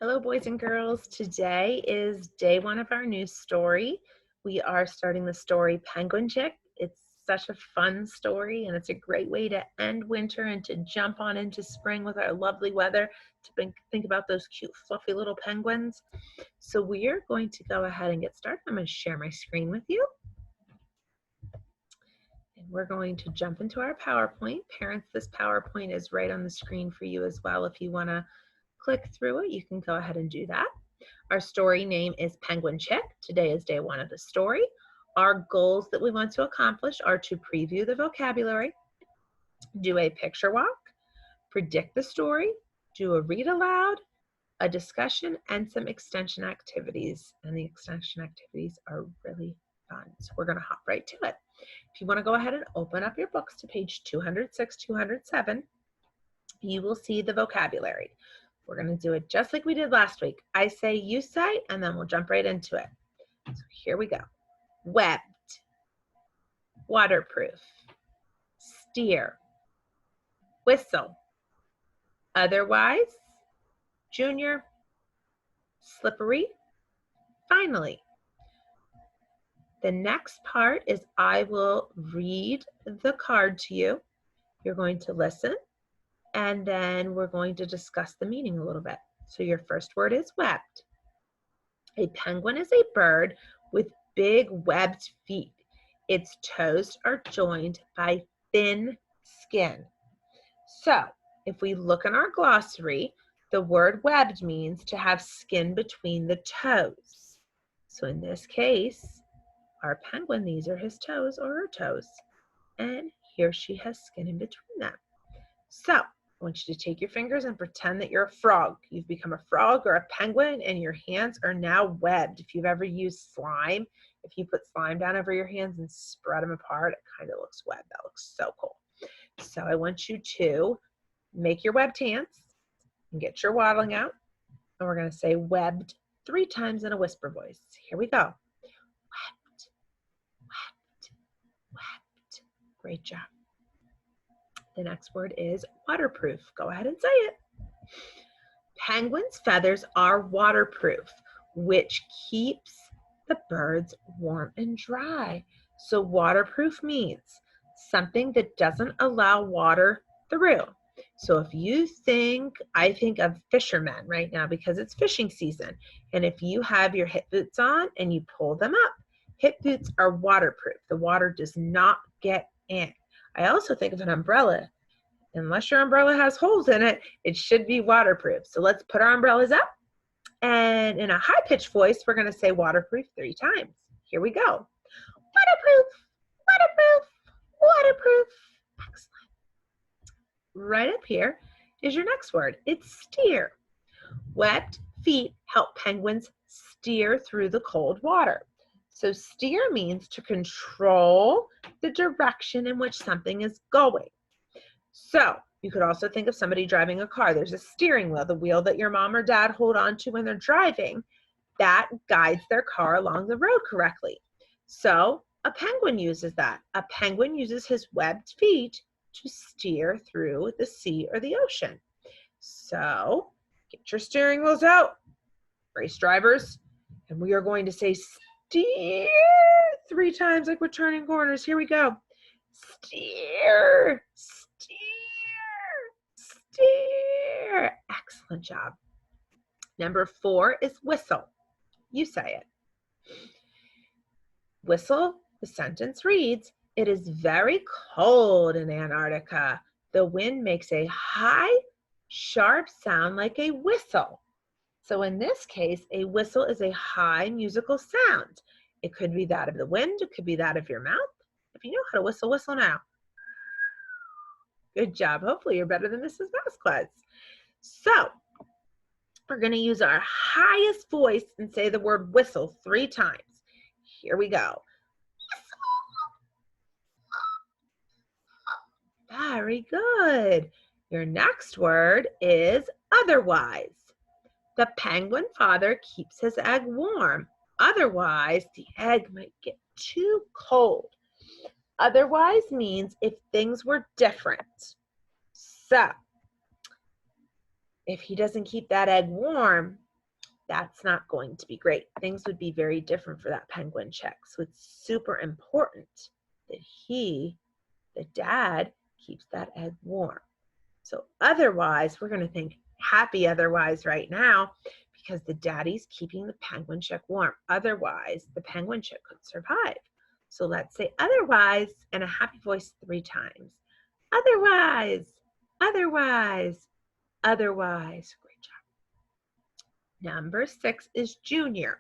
Hello, boys and girls. Today is day one of our news story. We are starting the story Penguin Chick. It's such a fun story, and it's a great way to end winter and to jump on into spring with our lovely weather to think about those cute, fluffy little penguins. So we are going to go ahead and get started. I'm going to share my screen with you. And we're going to jump into our PowerPoint. Parents, this PowerPoint is right on the screen for you as well. If you want to click through it, you can go ahead and do that. Our story name is Penguin Chick. Today is day one of the story. Our goals that we want to accomplish are to preview the vocabulary, do a picture walk, predict the story, do a read aloud, a discussion, and some extension activities. And the extension activities are really fun. So we're going to hop right to it. If you want to go ahead and open up your books to page 206, 207, you will see the vocabulary. We're going to do it just like we did last week. I say, you say, and then we'll jump right into it. So here we go. Webbed, waterproof, steer, whistle, otherwise, junior, slippery, finally. The next part is I will read the card to you. You're going to listen, and then we're going to discuss the meaning a little bit. So your first word is webbed. A penguin is a bird with big webbed feet. Its toes are joined by thin skin. So if we look in our glossary, the word webbed means to have skin between the toes. So in this case, our penguin, these are his toes or her toes. And here she has skin in between them. So I want you to take your fingers and pretend that you're a frog. You've become a frog or a penguin, and your hands are now webbed. If you've ever used slime, if you put slime down over your hands and spread them apart, it kind of looks webbed. That looks so cool. So I want you to make your webbed hands and get your waddling out. And we're going to say webbed 3 times in a whisper voice. Here we go. Webbed, webbed, webbed. Great job. The next word is waterproof. Go ahead and say it. Penguins' feathers are waterproof, which keeps the birds warm and dry. So waterproof means something that doesn't allow water through. So if you think, I think of fishermen right now because it's fishing season. And if you have your hip boots on and you pull them up, hip boots are waterproof. The water does not get in. I also think of an umbrella. Unless your umbrella has holes in it, it should be waterproof. So let's put our umbrellas up. And in a high-pitched voice, we're going to say waterproof 3 times. Here we go. Waterproof, waterproof, waterproof. Excellent. Right up here is your next word. It's steer. Webbed feet help penguins steer through the cold water. So steer means to control the direction in which something is going. So you could also think of somebody driving a car. There's a steering wheel, the wheel that your mom or dad hold on to when they're driving, that guides their car along the road correctly. So a penguin uses that. A penguin uses his webbed feet to steer through the sea or the ocean. So get your steering wheels out, race drivers, and we are going to say steer 3 times like we're turning corners. Here we go. Steer, steer, steer. Excellent job. Number 4 is whistle. You say it. Whistle, the sentence reads, it is very cold in Antarctica. The wind makes a high, sharp sound like a whistle. So in this case, a whistle is a high musical sound. It could be that of the wind. It could be that of your mouth. If you know how to whistle, whistle now. Good job. Hopefully you're better than Mrs. Vasquez. So we're going to use our highest voice and say the word whistle 3 times. Here we go. Very good. Your next word is otherwise. The penguin father keeps his egg warm. Otherwise, the egg might get too cold. Otherwise means if things were different. So if he doesn't keep that egg warm, That's not going to be great. Things would be very different for that penguin chick. So it's super important that he, the dad, keeps that egg warm. So otherwise, we're going to think happy otherwise right now because the daddy's keeping the penguin chick warm. Otherwise, the penguin chick could survive. So let's say otherwise in a happy voice 3 times. Otherwise, otherwise, otherwise. Great job. Number 6 is junior.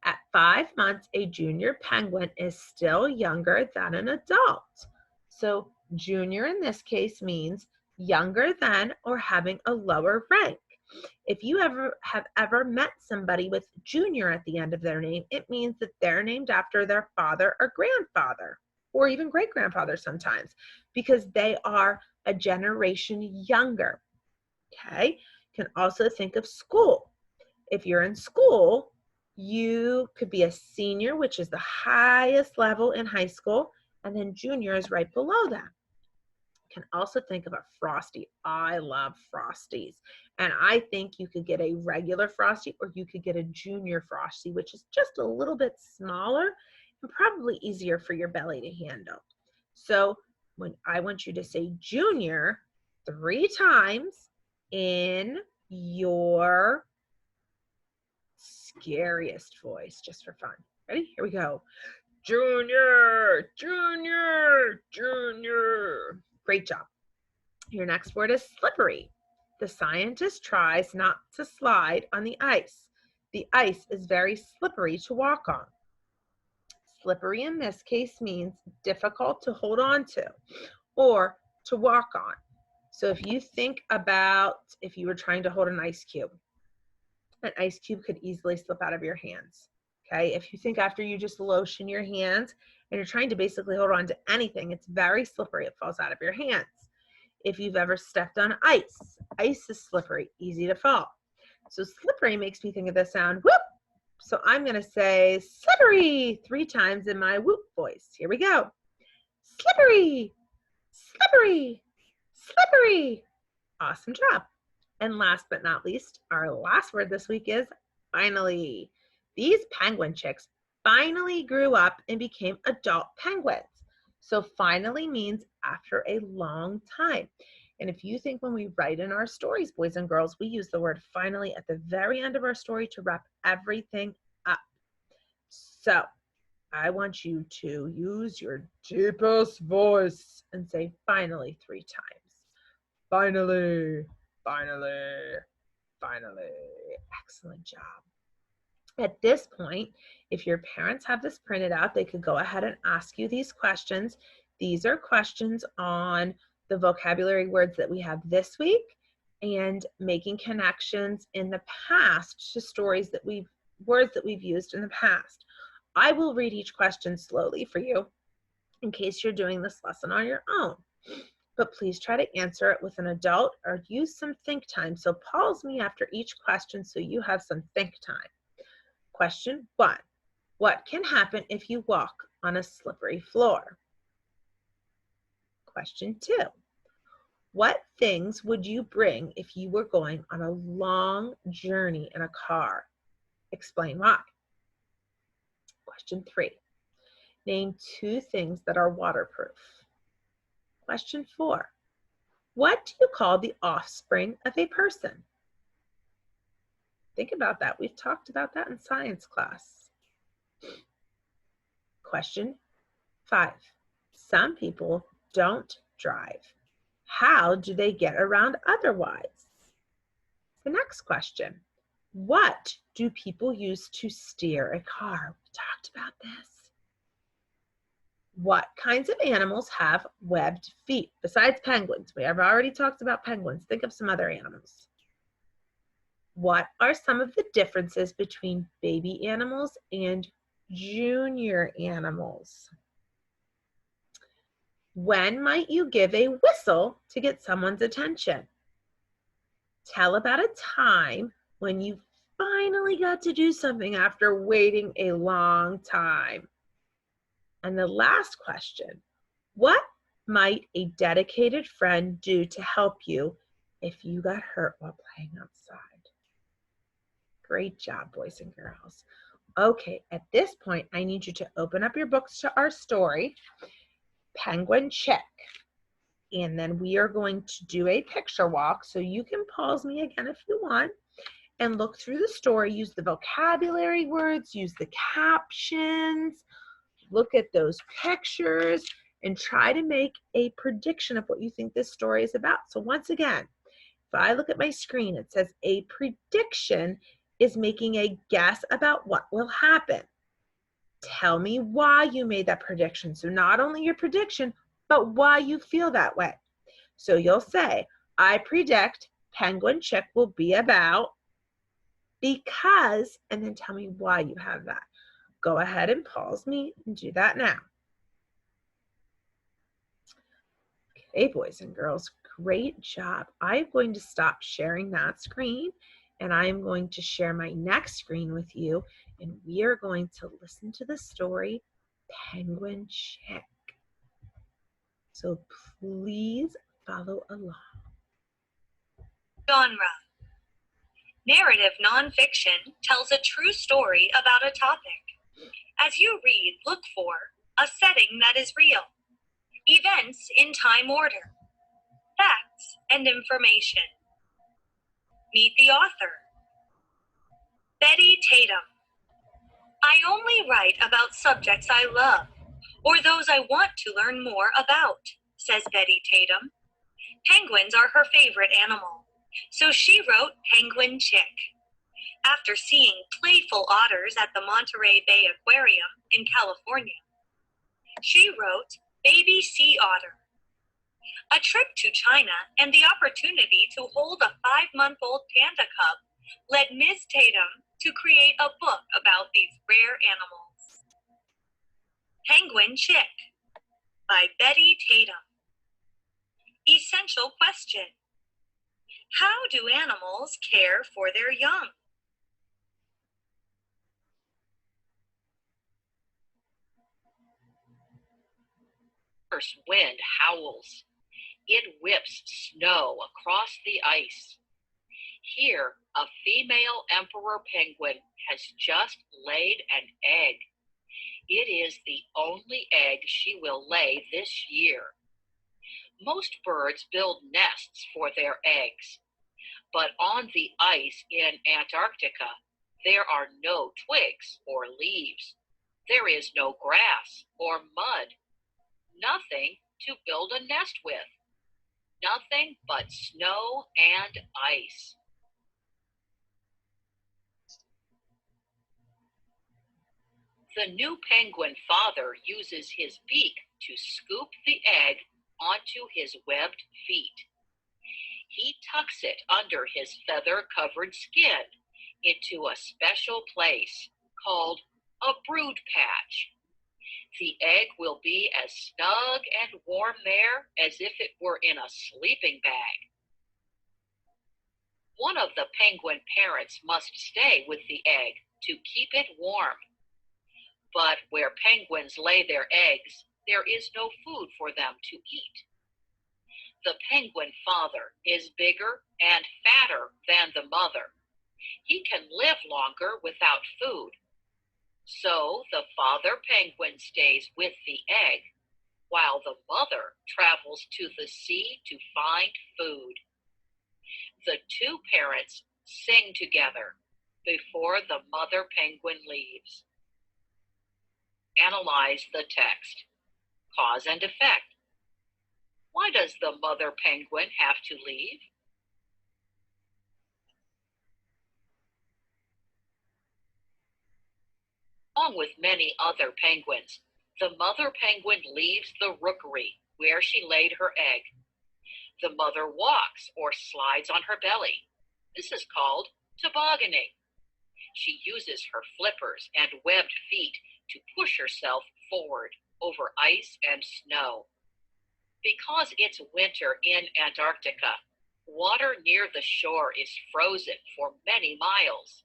At 5 months, a junior penguin is still younger than an adult. So junior in this case means younger than or having a lower rank. If you have ever met somebody with junior at the end of their name, it means that they're named after their father or grandfather, or even great-grandfather sometimes, because they are a generation younger. Okay? You can also think of school. If you're in school, you could be a senior, which is the highest level in high school, and then junior is right below that. You can also think of a Frosty. I love Frosties. And I think you could get a regular Frosty or you could get a junior Frosty, which is just a little bit smaller and probably easier for your belly to handle. So when I want you to say junior 3 times in your scariest voice, just for fun. Ready? Here we go. Junior, junior, junior. Great job. Your next word is slippery. The scientist tries not to slide on the ice. The ice is very slippery to walk on. Slippery in this case means difficult to hold on to or to walk on. So if you think about if you were trying to hold an ice cube could easily slip out of your hands. Okay, if you think after you just lotion your hands and you're trying to basically hold on to anything, it's very slippery, it falls out of your hands. If you've ever stepped on ice, ice is slippery, easy to fall. So slippery makes me think of the sound whoop. So I'm going to say slippery 3 times in my whoop voice. Here we go. Slippery, slippery, slippery. Awesome job. And last but not least, our last word this week is finally. These penguin chicks finally grew up and became adult penguins. So finally means after a long time. And if you think when we write in our stories, boys and girls, we use the word finally at the very end of our story to wrap everything up. So I want you to use your deepest voice and say finally 3 times. Finally, finally, finally. Excellent job. At this point, if your parents have this printed out, they could go ahead and ask you these questions. These are questions on the vocabulary words that we have this week and making connections in the past to stories that words that we've used in the past. I will read each question slowly for you in case you're doing this lesson on your own. But please try to answer it with an adult or use some think time. So pause me after each question so you have some think time. Question 1. What can happen if you walk on a slippery floor? Question 2. What things would you bring if you were going on a long journey in a car? Explain why. Question 3. Name 2 things that are waterproof. Question 4. What do you call the offspring of a person? Think about that. We've talked about that in science class. Question 5. Some people don't drive. How do they get around otherwise? The next question. What do people use to steer a car? We talked about this. What kinds of animals have webbed feet? Besides penguins, we have already talked about penguins. Think of some other animals. What are some of the differences between baby animals and junior animals? When might you give a whistle to get someone's attention? Tell about a time when you finally got to do something after waiting a long time. And the last question, what might a dedicated friend do to help you if you got hurt while playing outside? Great job, boys and girls. Okay, at this point, I need you to open up your books to our story, Penguin Chick. And then we are going to do a picture walk. So you can pause me again if you want and look through the story. Use the vocabulary words, use the captions, look at those pictures, and try to make a prediction of what you think this story is about. So once again, if I look at my screen, it says a prediction is making a guess about what will happen. Tell me why you made that prediction. So not only your prediction, but why you feel that way. So you'll say, I predict Penguin Chick will be about because, and then tell me why you have that. Go ahead and pause me and do that now. Okay, boys and girls, great job. I'm going to stop sharing that screen and I'm going to share my next screen with you, and we are going to listen to the story, Penguin Chick. So please follow along. Genre. Narrative nonfiction tells a true story about a topic. As you read, look for a setting that is real, events in time order, facts and information. Meet the author. Betty Tatum. I only write about subjects I love, or those I want to learn more about, says Betty Tatum. Penguins are her favorite animal, so she wrote Penguin Chick. After seeing playful otters at the Monterey Bay Aquarium in California, she wrote Baby Sea Otter. A trip to China and the opportunity to hold a 5-month-old panda cub led Ms. Tatum to create a book about these rare animals. Penguin Chick by Betty Tatum. Essential question: how do animals care for their young? Fierce wind howls. It whips snow across the ice. Here, a female emperor penguin has just laid an egg. It is the only egg she will lay this year. Most birds build nests for their eggs, but on the ice in Antarctica, there are no twigs or leaves. There is no grass or mud. Nothing to build a nest with. Nothing but snow and ice. The new penguin father uses his beak to scoop the egg onto his webbed feet. He tucks it under his feather-covered skin into a special place called a brood patch. The egg will be as snug and warm there as if it were in a sleeping bag. One of the penguin parents must stay with the egg to keep it warm. But where penguins lay their eggs, there is no food for them to eat. The penguin father is bigger and fatter than the mother. He can live longer without food. So the father penguin stays with the egg, while the mother travels to the sea to find food. The two parents sing together before the mother penguin leaves. Analyze the text. Cause and effect. Why does the mother penguin have to leave? Along with many other penguins, the mother penguin leaves the rookery where she laid her egg. The mother walks or slides on her belly. This is called tobogganing. She uses her flippers and webbed feet to push herself forward over ice and snow. Because it's winter in Antarctica, water near the shore is frozen for many miles.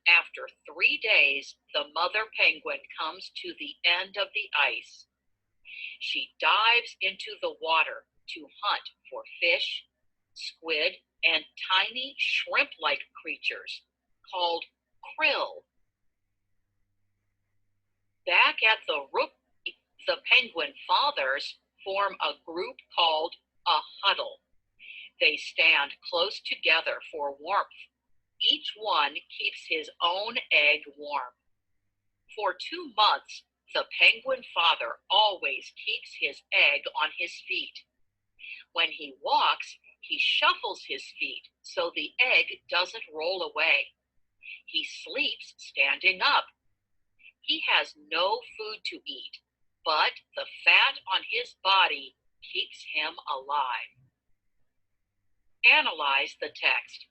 After 3 days, the mother penguin comes to the end of the ice. She dives into the water to hunt for fish, squid, and tiny shrimp-like creatures called krill. Back at the rookery, the penguin fathers form a group called a huddle. They stand close together for warmth. Each one keeps his own egg warm. For 2 months, the penguin father always keeps his egg on his feet. When he walks, he shuffles his feet so the egg doesn't roll away. He sleeps standing up. He has no food to eat, but the fat on his body keeps him alive. Analyze the text.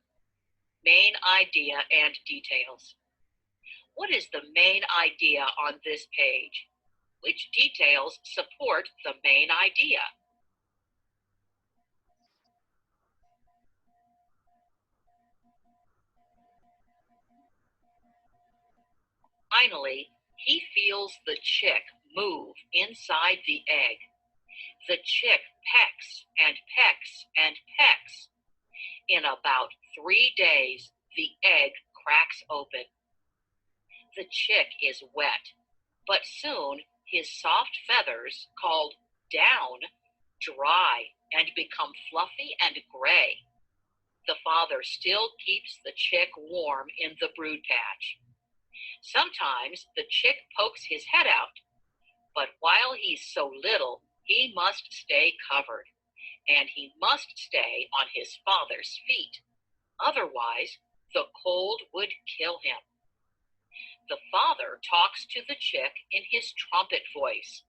Main idea and details. What is the main idea on this page? Which details support the main idea? Finally, he feels the chick move inside the egg. The chick pecks and pecks and pecks. In about 3 days, the egg cracks open. The chick is wet, but soon his soft feathers, called down, dry and become fluffy and gray. The father still keeps the chick warm in the brood patch. Sometimes the chick pokes his head out, but while he's so little, he must stay covered, and he must stay on his father's feet. Otherwise, the cold would kill him. The father talks to the chick in his trumpet voice.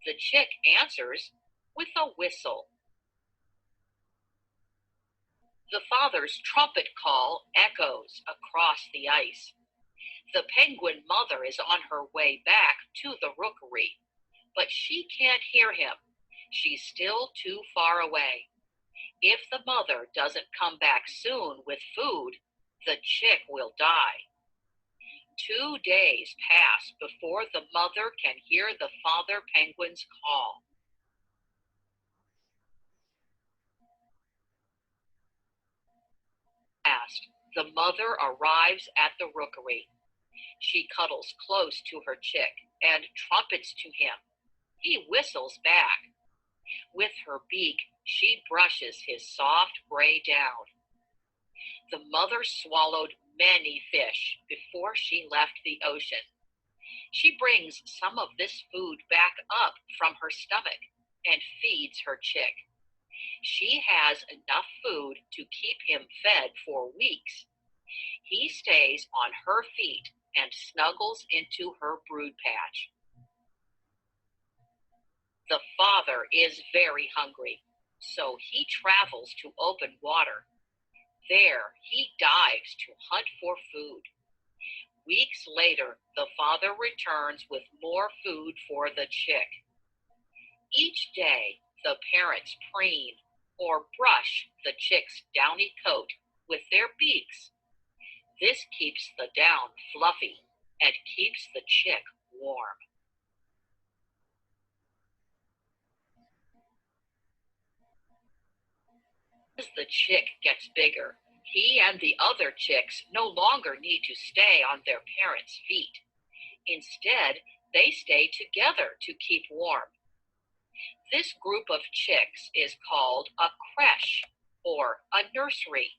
The chick answers with a whistle. The father's trumpet call echoes across the ice. The penguin mother is on her way back to the rookery, but she can't hear him. She's still too far away. If the mother doesn't come back soon with food, the chick will die. 2 days pass before the mother can hear the father penguin's call. Last, the mother arrives at the rookery. She cuddles close to her chick and trumpets to him. He whistles back. With her beak, she brushes his soft gray down. The mother swallowed many fish before she left the ocean. She brings some of this food back up from her stomach and feeds her chick. She has enough food to keep him fed for weeks. He stays on her feet and snuggles into her brood patch. The father is very hungry, so he travels to open water. There, he dives to hunt for food. Weeks later, the father returns with more food for the chick. Each day, the parents preen or brush the chick's downy coat with their beaks. This keeps the down fluffy and keeps the chick warm. As the chick gets bigger, he and the other chicks no longer need to stay on their parents' feet. Instead, they stay together to keep warm. This group of chicks is called a creche or a nursery.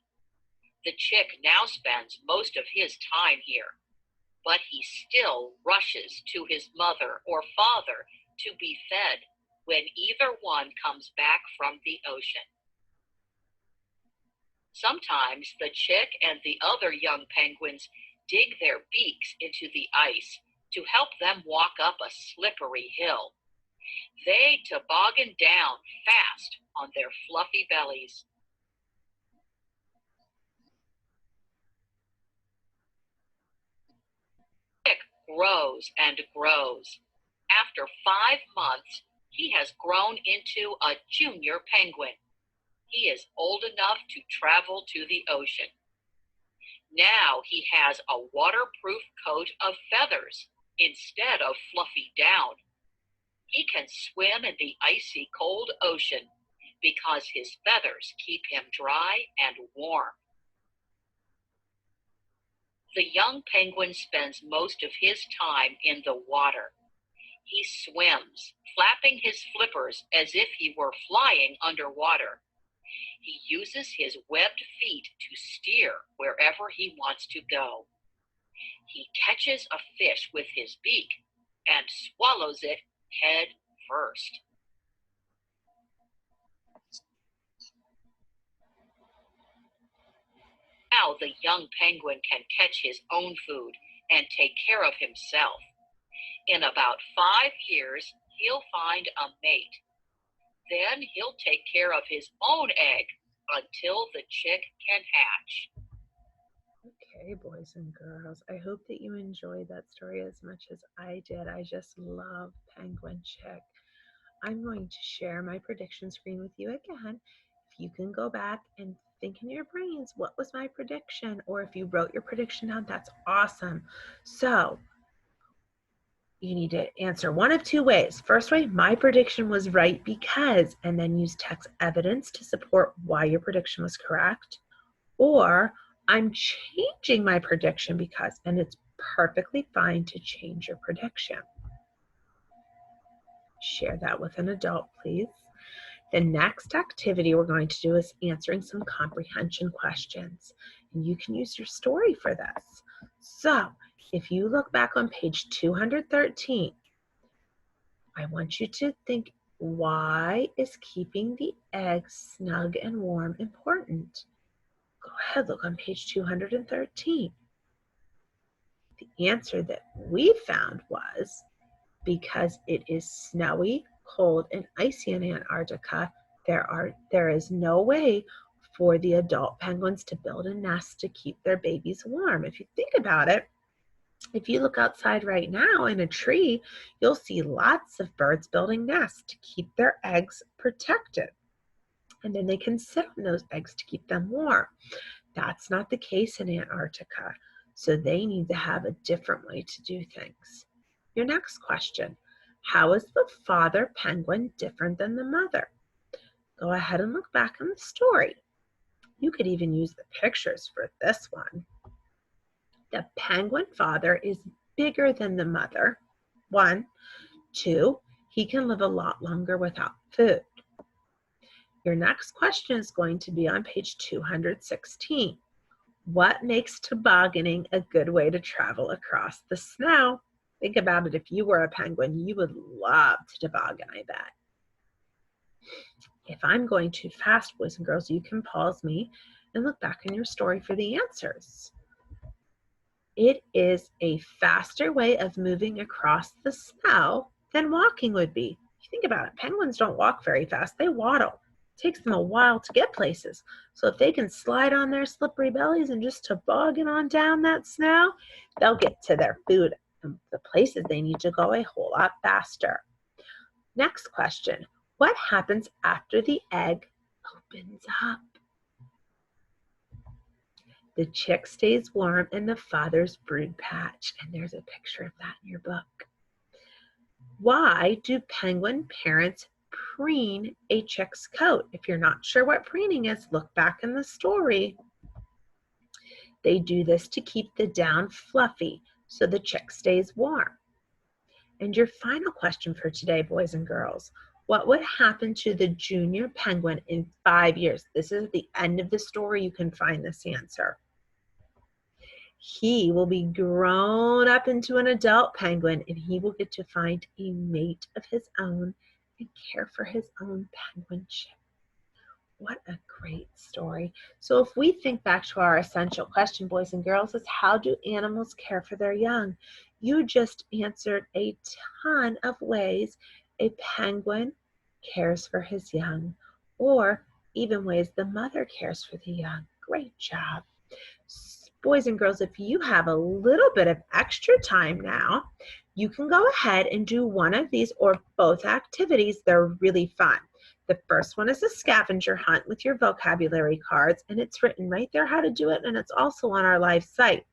The chick now spends most of his time here, but he still rushes to his mother or father to be fed when either one comes back from the ocean. Sometimes the chick and the other young penguins dig their beaks into the ice to help them walk up a slippery hill. They toboggan down fast on their fluffy bellies. The chick grows and grows. After 5 months, he has grown into a junior penguin. He is old enough to travel to the ocean. Now he has a waterproof coat of feathers instead of fluffy down. He can swim in the icy cold ocean because his feathers keep him dry and warm. The young penguin spends most of his time in the water. He swims, flapping his flippers as if he were flying underwater. He uses his webbed feet to steer wherever he wants to go. He catches a fish with his beak and swallows it head first. Now the young penguin can catch his own food and take care of himself. In about 5 years, he'll find a mate. Then he'll take care of his own egg until the chick can hatch. Okay, boys and girls, I hope that you enjoyed that story as much as I did. I just love Penguin Chick. I'm going to share my prediction screen with you again. If you can go back and think in your brains, what was my prediction? Or if you wrote your prediction down, that's awesome. So you need to answer one of two ways. First way, my prediction was right because, and then use text evidence to support why your prediction was correct. Or I'm changing my prediction because, and it's perfectly fine to change your prediction. Share that with an adult, please. The next activity we're going to do is answering some comprehension questions. And you can use your story for this. So if you look back on page 213, I want you to think, why is keeping the eggs snug and warm important? Go ahead, look on page 213. The answer that we found was because it is snowy, cold, and icy in Antarctica, there is no way for the adult penguins to build a nest to keep their babies warm. If you think about it, if you look outside right now in a tree, you'll see lots of birds building nests to keep their eggs protected. And then they can sit on those eggs to keep them warm. That's not the case in Antarctica. So they need to have a different way to do things. Your next question, how is the father penguin different than the mother? Go ahead and look back in the story. You could even use the pictures for this one. The penguin father is bigger than the mother. 1, 2, he can live a lot longer without food. Your next question is going to be on page 216. What makes tobogganing a good way to travel across the snow? Think about it. If you were a penguin, you would love to toboggan, I bet. If I'm going too fast, boys and girls, you can pause me and look back in your story for the answers. It is a faster way of moving across the snow than walking would be. If you think about it, penguins don't walk very fast, they waddle. It takes them a while to get places. So if they can slide on their slippery bellies and just toboggan on down that snow, they'll get to their food and the places they need to go a whole lot faster. Next question, what happens after the egg opens up? The chick stays warm in the father's brood patch, and there's a picture of that in your book. Why do penguin parents preen a chick's coat? If you're not sure what preening is, look back in the story. They do this to keep the down fluffy so the chick stays warm. And your final question for today, boys and girls, what would happen to the junior penguin in 5 years? This is at the end of the story. You can find this answer. He will be grown up into an adult penguin, and he will get to find a mate of his own and care for his own penguinship. What a great story. So if we think back to our essential question, boys and girls, is how do animals care for their young? You just answered a ton of ways a penguin cares for his young, or even ways the mother cares for the young. Great job. Boys and girls, if you have a little bit of extra time now, you can go ahead and do one of these or both activities. They're really fun. The first one is a scavenger hunt with your vocabulary cards, and it's written right there how to do it, and it's also on our live site.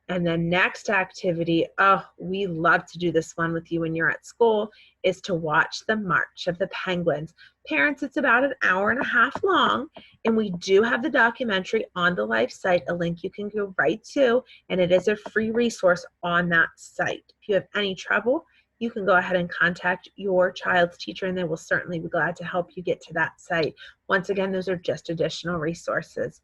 And the next activity, oh, we love to do this one with you when you're at school, is to watch the March of the Penguins. Parents, it's about an hour and a half long, and we do have the documentary on the Life site, a link you can go right to, and it is a free resource on that site. If you have any trouble, you can go ahead and contact your child's teacher, and they will certainly be glad to help you get to that site. Once again, those are just additional resources.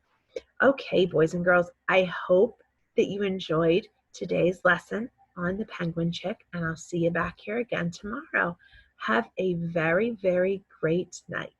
Okay, boys and girls, I hope that you enjoyed today's lesson on the penguin chick, and I'll see you back here again tomorrow. Have a very, very great night.